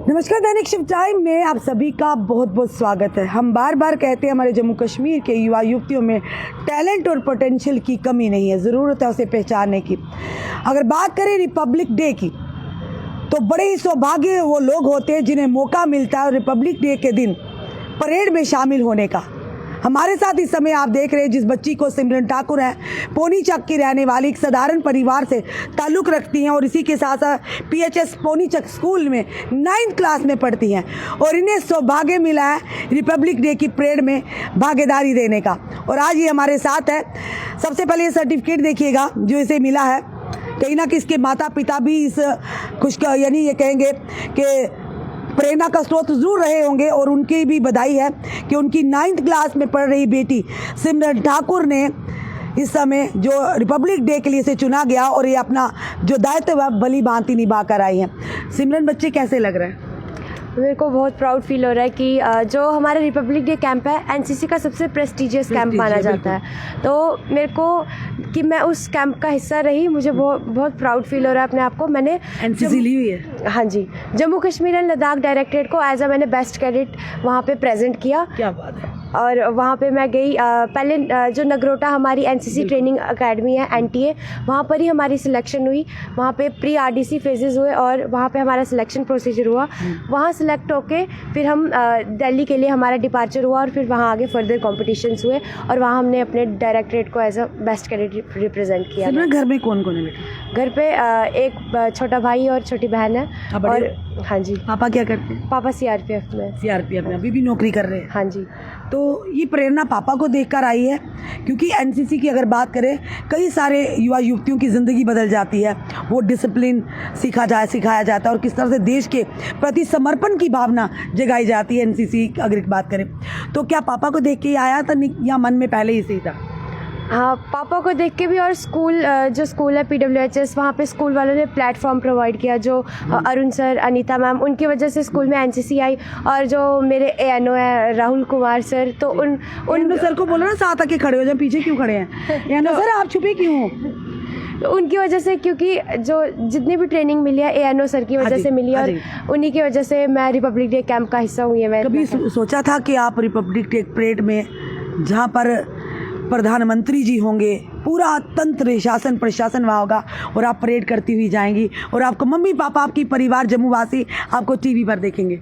नमस्कार, दैनिक shift time में आप सभी का बहुत बहुत स्वागत है। हम बार बार कहते हैं हमारे जम्मू कश्मीर के युवा युवतियों में टैलेंट और पोटेंशियल की कमी नहीं है, ज़रूरत है उसे पहचानने की। अगर बात करें रिपब्लिक डे की तो बड़े ही सौभाग्य वो लोग होते हैं जिन्हें मौका मिलता है रिपब्लिक डे के दिन परेड में शामिल होने का। हमारे साथ इस समय आप देख रहे हैं जिस बच्ची को सिमरन ठाकुर है, पोनीचक की रहने वाली एक साधारण परिवार से ताल्लुक़ रखती हैं और इसी के साथ साथ PHS पोनीचक स्कूल में 9th क्लास में पढ़ती हैं और इन्हें सौभाग्य मिला है रिपब्लिक डे की परेड में भागीदारी देने का। और आज ये हमारे साथ है। सबसे पहले ये सर्टिफिकेट देखिएगा जो इसे मिला है। कहीं ना कहीं इसके माता पिता भी इस यानी ये कहेंगे कि प्रेरणा का स्रोत जरूर रहे होंगे और उनकी भी बधाई है कि उनकी 9th क्लास में पढ़ रही बेटी सिमरन ठाकुर ने इस समय जो रिपब्लिक डे के लिए से चुना गया और ये अपना जो दायित्व है भली भांति निभा कर आई है। सिमरन, बच्चे कैसे लग रहे हैं? मेरे को बहुत प्राउड फील हो रहा है कि जो हमारा रिपब्लिक डे कैंप है NCC का सबसे प्रेस्टिजियस कैंप माना जाता है। तो मेरे को कि मैं उस कैंप का हिस्सा रही, मुझे बहुत प्राउड फील हो रहा है अपने आप को। मैंने NCC ली हुई है? हाँ जी, जम्मू कश्मीर एंड लद्दाख डायरेक्टरेट को एज मैंने बेस्ट कैडेट वहाँ पे प्रेजेंट किया। क्या बात है। और वहाँ पे मैं गई पहले जो नगरोटा हमारी NCC ट्रेनिंग अकेडमी है NTA, वहाँ पर ही हमारी सिलेक्शन हुई। वहाँ पे प्री RDC फेजेस हुए और वहाँ पे हमारा सिलेक्शन प्रोसीजर हुआ। वहाँ सेलेक्ट होके फिर हम दिल्ली के लिए हमारा डिपार्चर हुआ और फिर वहाँ आगे फर्दर कॉम्पिटिशन्स हुए और वहाँ हमने अपने डायरेक्टरेट को एज बेस्ट कैडेट रिप्रेजेंट किया। घर में कौन कौन है बेटा? घर पे एक छोटा भाई और छोटी बहन है। और हाँ जी। पापा क्या करते हैं? पापा CRPF में अभी भी नौकरी कर रहे हैं? हाँ जी। तो ये प्रेरणा पापा को देखकर आई है क्योंकि NCC की अगर बात करें कई सारे युवा युवतियों की ज़िंदगी बदल जाती है। वो डिसिप्लिन सिखाया जाता है और किस तरह से देश के प्रति समर्पण की भावना जगाई जाती है NCC अगर बात करें तो। क्या पापा को देख के ही आया था या मन में पहले ही से था? हाँ, पापा को देख के भी और जो स्कूल है PWHS, वहाँ पे स्कूल वालों ने प्लेटफॉर्म प्रोवाइड किया। जो अरुण सर, अनीता मैम, उनकी वजह से स्कूल में NCC आई। और जो मेरे ANO है राहुल कुमार सर, तो उन सर को बोलो ना साथ आके खड़े हो जाए, पीछे क्यों खड़े हैं? ANO सर आप छुपे क्यों हो? उनकी वजह से, क्योंकि जो जितनी भी ट्रेनिंग मिली है ANO सर की वजह से मिली है और उन्हीं की वजह से मैं रिपब्लिक डे कैंप का हिस्सा हुई है। मैं कभी सोचा था कि आप रिपब्लिक डे परेड में जहाँ पर प्रधानमंत्री जी होंगे, पूरा तंत्र शासन प्रशासन वहाँ होगा और आप परेड करती हुई जाएंगी और आपको मम्मी पापा आपकी परिवार जम्मूवासी आपको TV पर देखेंगे?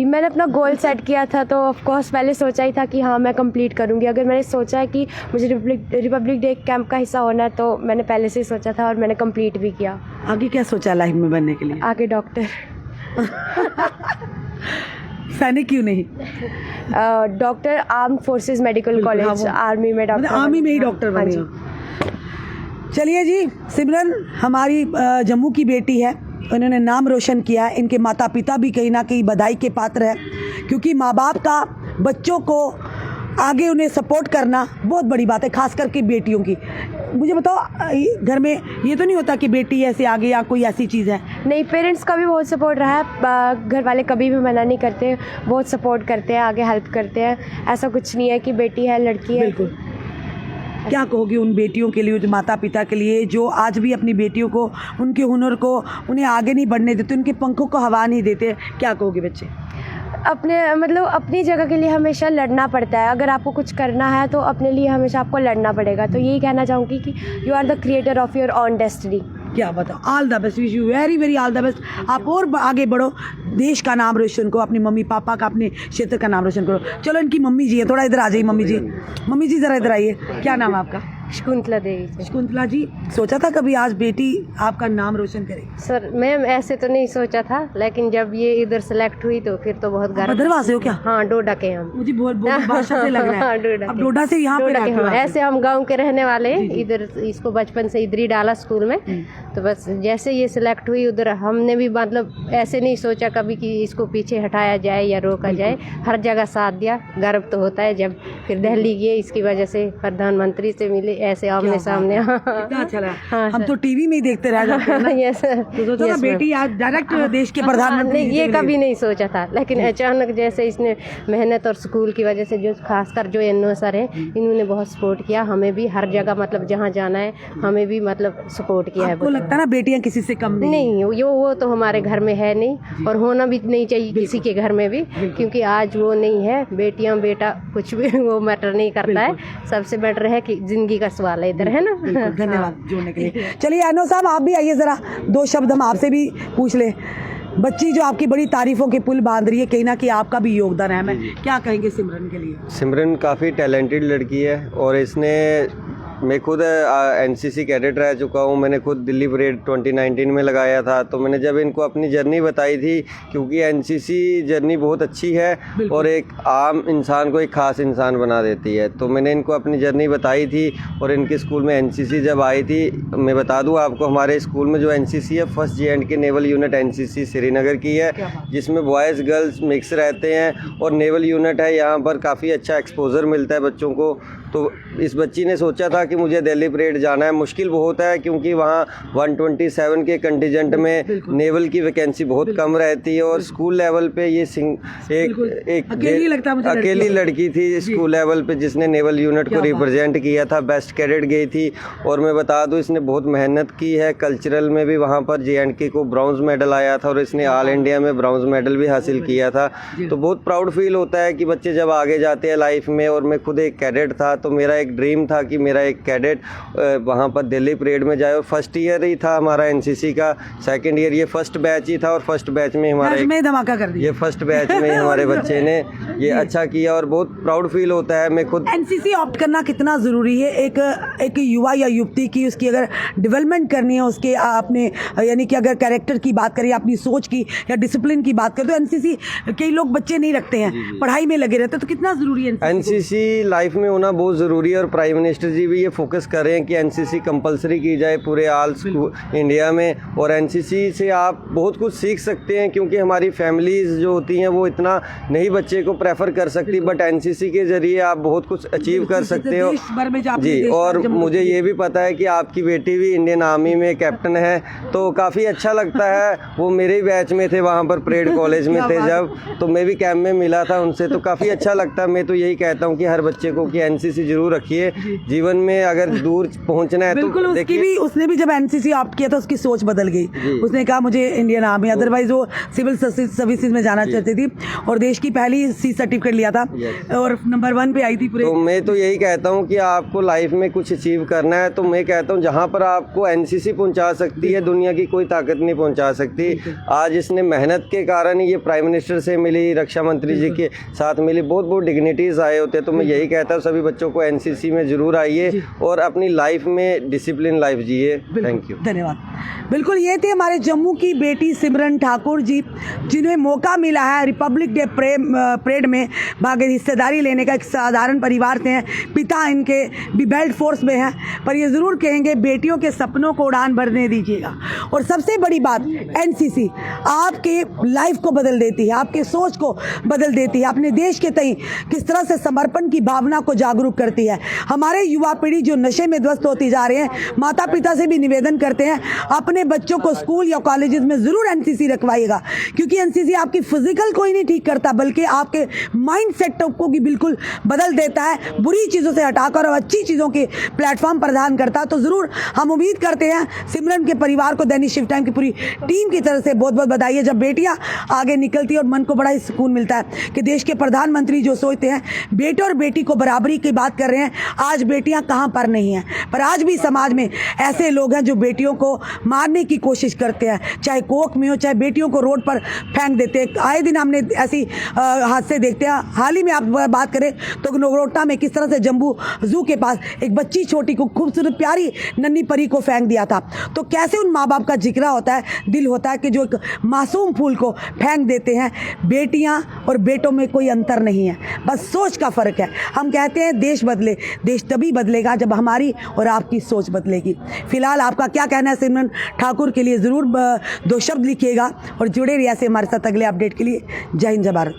मैंने अपना गोल सेट किया था तो ऑफ कोर्स पहले सोचा ही था कि हाँ मैं कंप्लीट करूँगी। अगर मैंने सोचा है कि मुझे रिपब्लिक डे कैंप का हिस्सा होना है तो मैंने पहले से ही सोचा था और मैंने कंप्लीट भी किया। आगे क्या सोचा लाइफ में बनने के लिए? आगे डॉक्टर। सैनिक क्यों नहीं? Doctor, armed forces medical college, army में डॉक्टर। आर्मी में ही डॉक्टर बने हो। चलिए जी, सिमरन हमारी जम्मू की बेटी है, उन्होंने नाम रोशन किया। इनके माता पिता भी कहीं ना कहीं बधाई के पात्र है क्योंकि माँ बाप का बच्चों को आगे उन्हें सपोर्ट करना बहुत बड़ी बात है, खास करके बेटियों की। मुझे बताओ, घर में ये तो नहीं होता कि बेटी ऐसे आगे या कोई ऐसी चीज़ है? नहीं, पेरेंट्स का भी बहुत सपोर्ट रहा है। घर वाले कभी भी मना नहीं करते, बहुत सपोर्ट करते हैं, आगे हेल्प करते हैं। ऐसा कुछ नहीं है कि बेटी है लड़की है। बिल्कुल। क्या कहोगे उन बेटियों के लिए, जो माता पिता के लिए जो आज भी अपनी बेटियों को, उनके हुनर को, उन्हें आगे नहीं बढ़ने देते, उनके पंखों को हवा नहीं देते? क्या कहोगे बच्चे? अपनी जगह के लिए हमेशा लड़ना पड़ता है। अगर आपको कुछ करना है तो अपने लिए हमेशा आपको लड़ना पड़ेगा। तो यही कहना चाहूँगी कि you are the creator of your own destiny. क्या बताओ, all the best, wish you very very all the best. आप और आगे बढ़ो, देश का नाम रोशन करो, अपनी मम्मी पापा का, अपने क्षेत्र का नाम रोशन करो। चलो, इनकी मम्मी जी है, थोड़ा इधर आ जाइए। मम्मी जी ज़रा इधर आइए। क्या नाम है आपका? शकुंतला देवी। शकुंतला जी, सोचा था कभी आज बेटी आपका नाम रोशन करेगी? सर मैम ऐसे तो नहीं सोचा था, लेकिन जब ये इधर सेलेक्ट हुई तो फिर तो बहुत गर्व। भद्रवाह से हो क्या? हाँ, डोडा के हम। मुझे बहुत भाषा से लग रहा है। अब डोडा से यहाँ पे हम ऐसे हम गांव के रहने वाले, इधर इसको बचपन से इधर ही डाला स्कूल में। तो बस जैसे ये सिलेक्ट हुई उधर हमने भी ऐसे नहीं सोचा कभी कि इसको पीछे हटाया जाए या रोका जाए। हर जगह साथ दिया। गर्व तो होता है जब फिर दिल्ली गए, इसकी वजह से प्रधानमंत्री से मिले, ऐसे आमने सामने। कितना अच्छा लगा। हाँ, हम तो टीवी में ही देखते रह जाते हैं ना। Yes sir. तो सोचो ना बेटी आज डायरेक्ट देश के प्रधानमंत्री नहीं, जी ये से कभी नहीं सोचा था, लेकिन अचानक जैसे इसने मेहनत और स्कूल की वजह से, जो खासकर जो एनओ सर है, इन्होंने बहुत सपोर्ट किया हमें भी, हर जगह मतलब जहाँ जाना है हमें भी मतलब सपोर्ट किया है। आपको लगता है ना बेटियां किसी से कम नहीं? नहीं, वो तो हमारे घर में है नहीं, और होना भी नहीं चाहिए किसी के घर में भी, क्योंकि आज वो नहीं है, बेटियां बेटा कुछ भी वो मैटर नहीं करता है, सबसे बेटर है कि जिंदगी का सवाल है, इधर है ना। बिल्कुल, धन्यवाद जुड़ने के लिए। चलिए एनो साहब आप भी आइए, ज़रा 2 शब्द हम आपसे भी पूछ ले। बच्ची जो आपकी बड़ी तारीफों के पुल बांध रही है, कहीं ना कहीं आपका भी योगदान है, मैं क्या कहेंगे सिमरन के लिए? सिमरन काफ़ी टैलेंटेड लड़की है, और इसने, मैं खुद एनसीसी कैडेट रह चुका हूँ, मैंने खुद दिल्ली परेड 2019 में लगाया था। तो मैंने जब इनको अपनी जर्नी बताई थी, क्योंकि एनसीसी जर्नी बहुत अच्छी है और एक आम इंसान को एक ख़ास इंसान बना देती है, तो मैंने इनको अपनी जर्नी बताई थी। और इनके स्कूल में एनसीसी जब आई थी, मैं बता दूं आपको, हमारे स्कूल में जो एनसीसी है, first J&K naval unit NCC Srinagar की है, जिसमें बॉयज़ गर्ल्स मिक्स रहते हैं, और नेवल यूनिट है। यहाँ पर काफ़ी अच्छा एक्सपोजर मिलता है बच्चों को। तो इस बच्ची ने सोचा था कि मुझे दिल्ली परेड जाना है। मुश्किल बहुत है, क्योंकि वहाँ 127 के कंटिजेंट में नेवल की वैकेंसी बहुत कम रहती है, और स्कूल लेवल पे ये एक अकेली लड़की थी स्कूल लेवल पे जिसने नेवल यूनिट को रिप्रेजेंट किया था, बेस्ट कैडेट गई थी। और मैं बता दूं, इसने बहुत मेहनत की है। कल्चरल में भी वहाँ पर J&K को ब्रॉन्ज मेडल आया था, और इसने ऑल इंडिया में ब्रॉन्ज मेडल भी हासिल किया था। तो बहुत प्राउड फील होता है कि बच्चे जब आगे जाते हैं लाइफ में। और मैं खुद एक कैडेट था, तो मेरा एक ड्रीम था कि मेरा एक कैडेट वहाँ पर दिल्ली परेड में जाए। और फर्स्ट ईयर ही था हमारा एनसीसी का, सेकंड ईयर ये फर्स्ट बैच ही था, और फर्स्ट बैच में हमारा धमाका कर दिया। ये फर्स्ट बैच में हमारे बच्चे ने ये अच्छा किया, और बहुत प्राउड फील होता है। मैं खुद एनसीसी ऑप्ट करना कितना ज़रूरी है एक युवा या युवती की, उसकी अगर डेवलपमेंट करनी है, उसके आपने यानी कि अगर कैरेक्टर की बात करें, अपनी सोच की या डिसिप्लिन की बात करें, तो एनसीसी कई लोग बच्चे नहीं रखते हैं, पढ़ाई में लगे रहते हैं, तो कितना ज़रूरी है एनसीसी लाइफ में होना बहुत ज़रूरी है। और प्राइम मिनिस्टर जी भी ये फोकस कर रहे हैं कि एनसीसी कंपलसरी की जाए पूरे ऑल इंडिया में। और एनसीसी से आप बहुत कुछ सीख सकते हैं, क्योंकि हमारी फैमिलीज जो होती हैं वो इतना नहीं बच्चे को प्रेफर कर सकती, बट एनसीसी के ज़रिए आप बहुत कुछ अचीव कर सकते हो जी। और मुझे ये भी पता है कि आपकी बेटी भी इंडियन आर्मी में कैप्टन है, तो काफ़ी अच्छा लगता है। वो मेरे ही बैच में थे, वहाँ पर परेड कॉलेज में थे जब, तो मैं भी कैंप में मिला था उनसे, तो काफ़ी अच्छा लगता है। मैं तो यही कहता हूँ कि हर बच्चे को कि एनसीसी जरूर रखिए, जीवन में अगर दूर पहुँचना है तो देखिए। उसने भी जब एनसीसी ऑप्ट किया था, उसकी सोच बदल गई। उसने कहा मुझे इंडियन आर्मी, अदरवाइज वो सिविल सर्विसेज में जाना चाहती थी, और देश की पहली C सर्टिफिकेट लिया था, और नंबर 1 पे आई थी पूरे। तो मैं तो यही कहता हूँ कि आपको लाइफ में कुछ अचीव करना है, तो मैं कहता हूँ जहाँ पर आपको एनसीसी पहुँचा सकती है, दुनिया की कोई ताकत नहीं पहुँचा सकती। आज इसने मेहनत के कारण ही ये प्राइम मिनिस्टर से मिली, रक्षा मंत्री जी के साथ मिली, बहुत बहुत डिग्निटीज आए होते हैं। तो मैं यही कहता हूँ सभी बच्चों को एनसीसी में जरूर आइए, और अपनी लाइफ में डिसिप्लिन लाइफ जिए। थैंक यू, धन्यवाद। बिल्कुल, ये थे हमारे जम्मू की बेटी सिमरन ठाकुर जी, जिन्हें मौका मिला है रिपब्लिक डे परेड में भाग हिस्सेदारी लेने का। एक साधारण परिवार से हैं, पिता इनके भी बेल्ट फोर्स में हैं, पर ये ज़रूर कहेंगे बेटियों के सपनों को उड़ान भरने दीजिएगा। और सबसे बड़ी बात, एनसीसी आपके लाइफ को बदल देती है, आपके सोच को बदल देती है, अपने देश के तई किस तरह से समर्पण की भावना को जागरूक करती है। हमारे युवा पीढ़ी जो नशे में ध्वस्त होती जा रहे हैं, माता पिता से भी निवेदन करते हैं अपने बच्चों को स्कूल या कॉलेजेस में ज़रूर एनसीसी रखवाइएगा, क्योंकि एनसीसी आपकी फिजिकल को ही नहीं ठीक करता, बल्कि आपके माइंड सेट को भी बिल्कुल बदल देता है, बुरी चीज़ों से हटाकर और अच्छी चीज़ों के प्लेटफॉर्म प्रदान करता है। तो ज़रूर हम उम्मीद करते हैं सिमरन के परिवार को, दैनिक शिफ्ट टाइम की पूरी टीम की तरफ से बहुत बहुत बधाई है। जब बेटियां आगे निकलती है और मन को बड़ा ही सुकून मिलता है कि देश के प्रधानमंत्री जो सोचते हैं बेटे और बेटी को बराबरी की बात कर रहे हैं, आज बेटियां कहां पर नहीं हैं, पर आज भी समाज में ऐसे लोग हैं जो बेटियों को मारने की कोशिश करते हैं, चाहे कोख में हो, चाहे बेटियों को रोड पर फेंक देते हैं। आए दिन हमने ऐसी हादसे देखते हैं। हाल ही में आप बात करें तो नगरोटा में किस तरह से जम्बू जू के पास एक बच्ची छोटी को, खूबसूरत प्यारी नन्ही परी को फेंक दिया था। तो कैसे उन माँ बाप का जिक्र होता है, दिल होता है कि जो एक मासूम फूल को फेंक देते हैं। बेटियां और बेटों में कोई अंतर नहीं है, बस सोच का फ़र्क है। हम कहते हैं देश बदले, देश तभी बदलेगा जब हमारी और आपकी सोच बदलेगी। फिलहाल आपका क्या कहना है सिमरन ठाकुर के लिए ज़रूर 2 शब्द लिखिएगा, और जुड़े रहिए ऐसे हमारे साथ अगले अपडेट के लिए। जय हिंद, जय भारत।